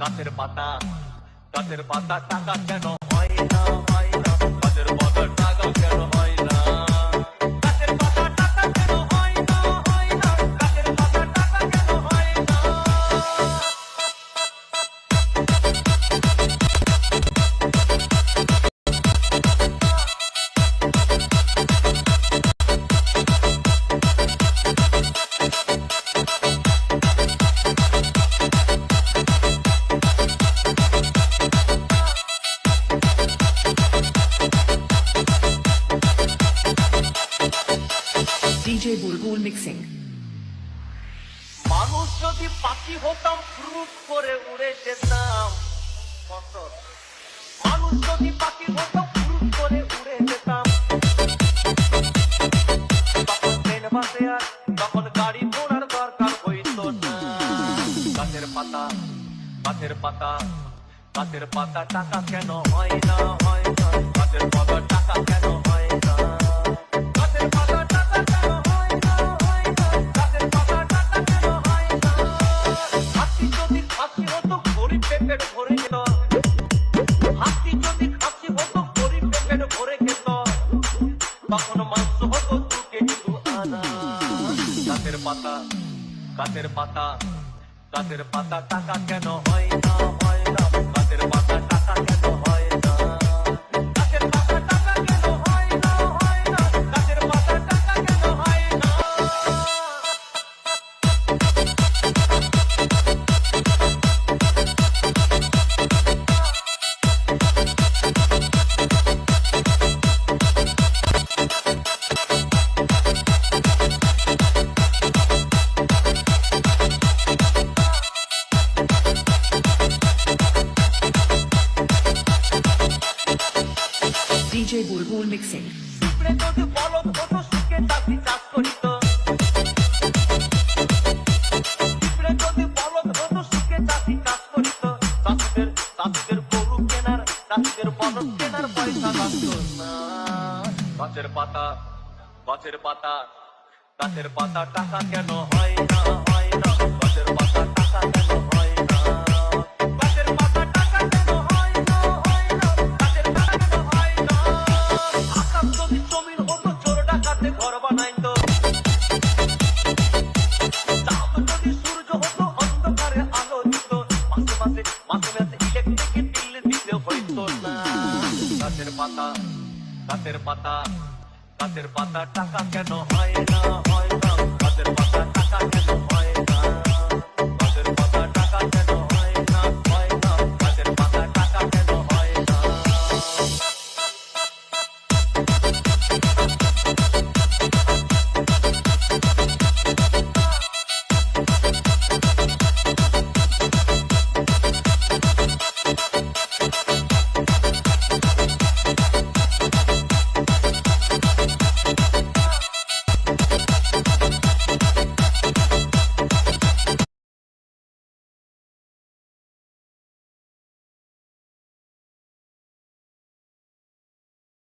গাছের পাতা গাছের পাতা টাকা কেন হয় না গাছের পাতা টাকা কেন হয় না গাছের পাতা টাকা কেন হয় না গাছের পাতা টাকা কেন হয় না DJ Bulbul Mixing. মানুষ যদি পাখি হতাম ফ্রুট করে উড়ে যেতাম কত মানুষ যদি পাখি হতাম ফ্রুট করে উড়ে যেতাম তখন ট্রেন বাসে আর তখন গাড়ি ঘোড়ার দরকার হইতো না গাছের পাতা গাছের পাতা গাছের পাতা টাকা কেন হয় না গাছের পাতা টাকা কেন হয় না গাছের পাতা টাকা কেন হয় না গাছের পাতা টাকা কেন হয় না হাতি যদি খাসি হতো গরিব পেট ভরে যেত হাতি যদি খাসি হতো গরিব পেট ভরে যেত তখন মাংস হতো 2 কেজি 2 আনা গাছের পাতা গাছের পাতা গাছের পাতা টাকা কেন হয় না গাছের পাতা টাকা কেন হয় না গাছের পাতা টাকা কেন হয় না গাছের পাতা টাকা কেন হয় না DJ Bulbul Mixing. পিঁপড়ে যদি বলদ হতো সুখে চাষি চাষ করিত পিঁপড়ে যদি বলদ হতো সুখে চাষি চাষ করিত চাষিদের গরু কেনার চাষিদের বলদ কেনার পয়সা লাগতো না গাছের পাতা গাছের পাতা গাছের পাতা টাকা কেন হয় না গাছের পাতা টাকা কেন হয় না গাছের পাতা টাকা কেন হয় না গাছের পাতা কেন হয় না আকাশ যদি জমিন হতো চোর ডাকাতে ঘর বানাইতো চাঁদ যদি সূর্য হতো অন্ধকারে আলো দিত মাসে ইলেকট্রিকের বিল দিতে হইতো না গাছের পাতা গাছের পাতা গাছের পাতা টাকা কেন হয় না